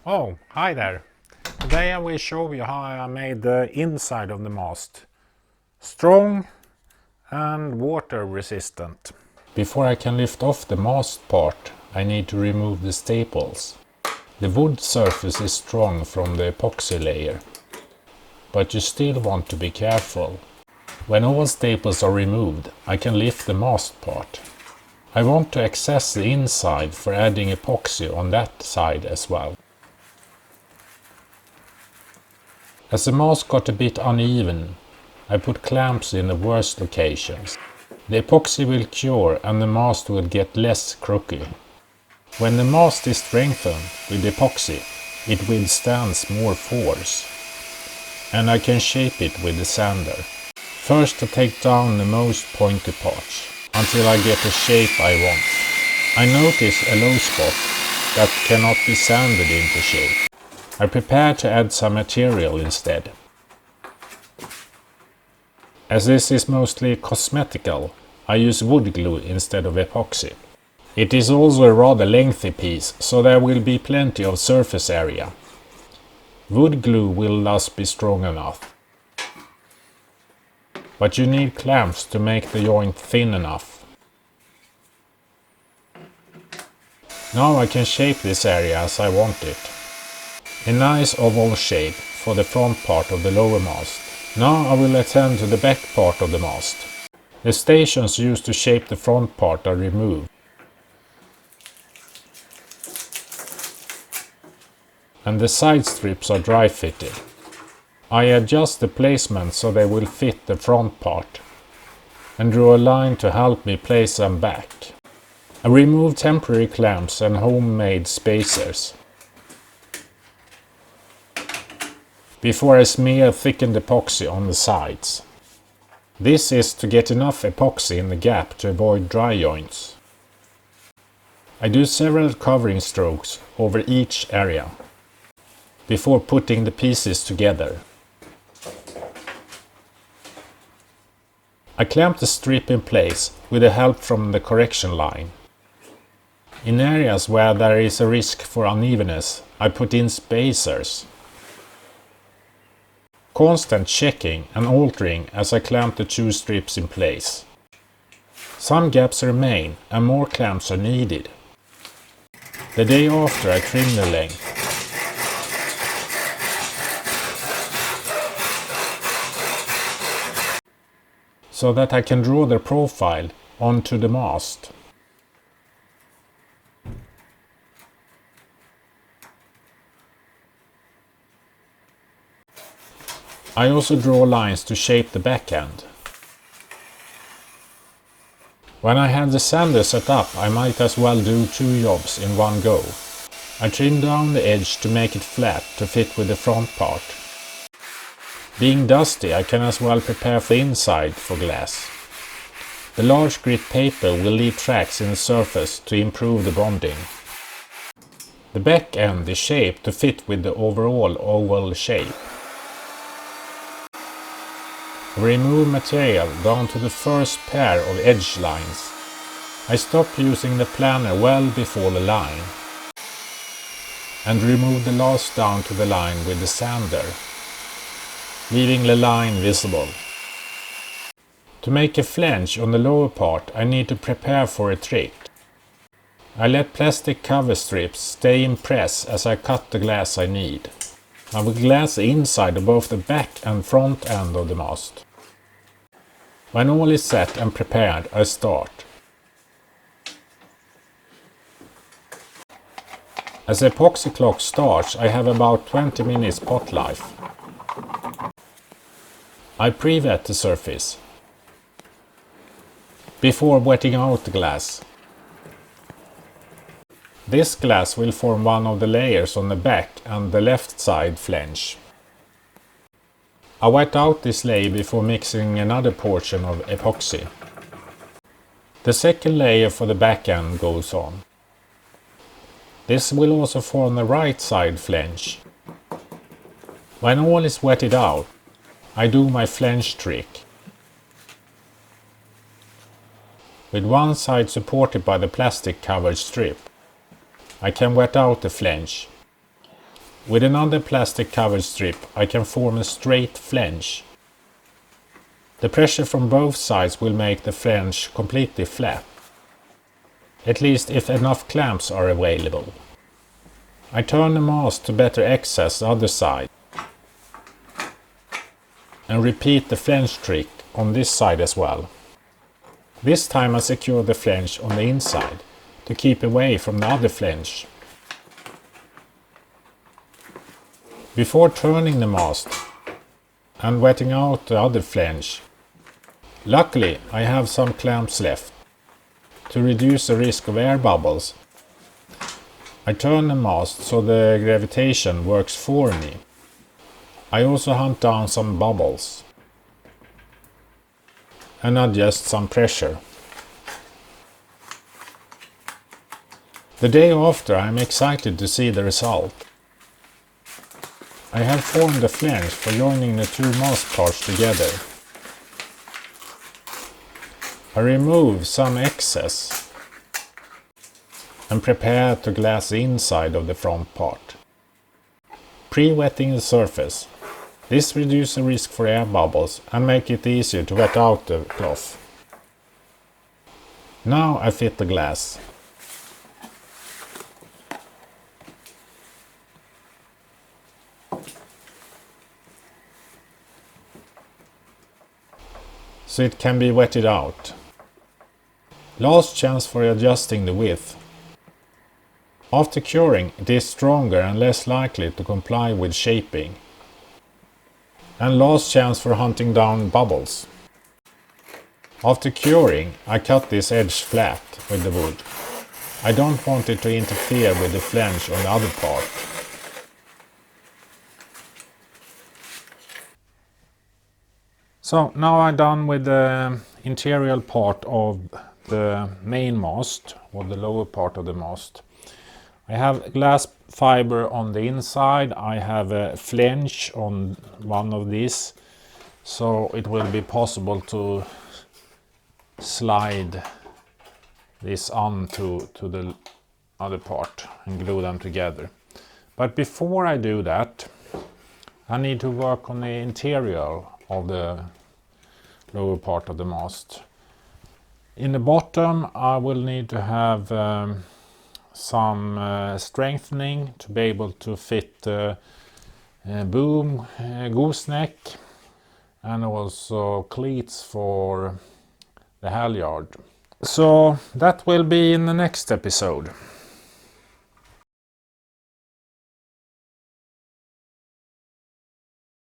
Oh, hi there. Today I will show you how I made the inside of the mast strong and water resistant. Before I can lift off the mast part, I need to remove the staples. The wood surface is strong from the epoxy layer, but you still want to be careful. When all staples are removed, I can lift the mast part. I want to access the inside for adding epoxy on that side as well. As the mast got a bit uneven, I put clamps in the worst locations. The epoxy will cure and the mast will get less crooked. When the mast is strengthened with epoxy, it withstands more force. And I can shape it with the sander. First I take down the most pointy parts until I get the shape I want. I notice a low spot that cannot be sanded into shape. I prepare to add some material instead. As this is mostly cosmetical, I use wood glue instead of epoxy. It is also a rather lengthy piece, so there will be plenty of surface area. Wood glue will thus be strong enough. But you need clamps to make the joint thin enough. Now I can shape this area as I want it. A nice oval shape for the front part of the lower mast. Now I will attend to the back part of the mast. The stations used to shape the front part are removed. And the side strips are dry fitted. I adjust the placement so they will fit the front part and draw a line to help me place them back. I remove temporary clamps and homemade spacers. Before I smear thickened epoxy on the sides. This is to get enough epoxy in the gap to avoid dry joints. I do several covering strokes over each area before putting the pieces together. I clamp the strip in place with the help from the correction line. In areas where there is a risk for unevenness, I put in spacers. Constant checking and altering as I clamp the two strips in place. Some gaps remain and more clamps are needed. The day after I trim the length. So that I can draw the profile onto the mast. I also draw lines to shape the back end. When I have the sander set up, I might as well do two jobs in one go. I trim down the edge to make it flat to fit with the front part. Being dusty, I can as well prepare the inside for glass. The large grit paper will leave tracks in the surface to improve the bonding. The back end is shaped to fit with the overall oval shape. Remove material down to the first pair of edge lines. I stop using the planner well before the line and remove the last down to the line with the sander, leaving the line visible. To make a flange on the lower part, I need to prepare for a trick. I let plastic cover strips stay in press as I cut the glass I need. I will glass the inside of both the back and front end of the mast. When all is set and prepared, I start. As the epoxy clock starts, I have about 20 minutes pot life. I pre-wet the surface before wetting out the glass. This glass will form one of the layers on the back and the left side flange. I wet out this layer before mixing another portion of epoxy. The second layer for the back end goes on. This will also form the right side flange. When all is wetted out, I do my flange trick. With one side supported by the plastic covered strip, I can wet out the flange. With another plastic covered strip I can form a straight flange. The pressure from both sides will make the flange completely flat, at least if enough clamps are available. I turn the mast to better access the other side and repeat the flange trick on this side as well. This time I secure the flange on the inside to keep away from the other flange. Before turning the mast and wetting out the other flange, luckily I have some clamps left. To reduce the risk of air bubbles, I turn the mast so the gravitation works for me. I also hunt down some bubbles and adjust some pressure. The day after I am excited to see the result. I have formed a flange for joining the two mast parts together. I remove some excess and prepare to glass the inside of the front part. Pre-wetting the surface. This reduces the risk for air bubbles and make it easier to wet out the cloth. Now I fit the glass. So it can be wetted out. Last chance for adjusting the width. After curing, it is stronger and less likely to comply with shaping. And last chance for hunting down bubbles. After curing, I cut this edge flat with the wood. I don't want it to interfere with the flange on the other part. So now I'm done with the interior part of the main mast, or the lower part of the mast. I have glass fiber on the inside. I have a flange on one of these, so it will be possible to slide this onto the other part and glue them together. But before I do that, I need to work on the interior of the lower part of the mast. In the bottom I will need to have some strengthening to be able to fit the boom, gooseneck, and also cleats for the halyard. So that will be in the next episode.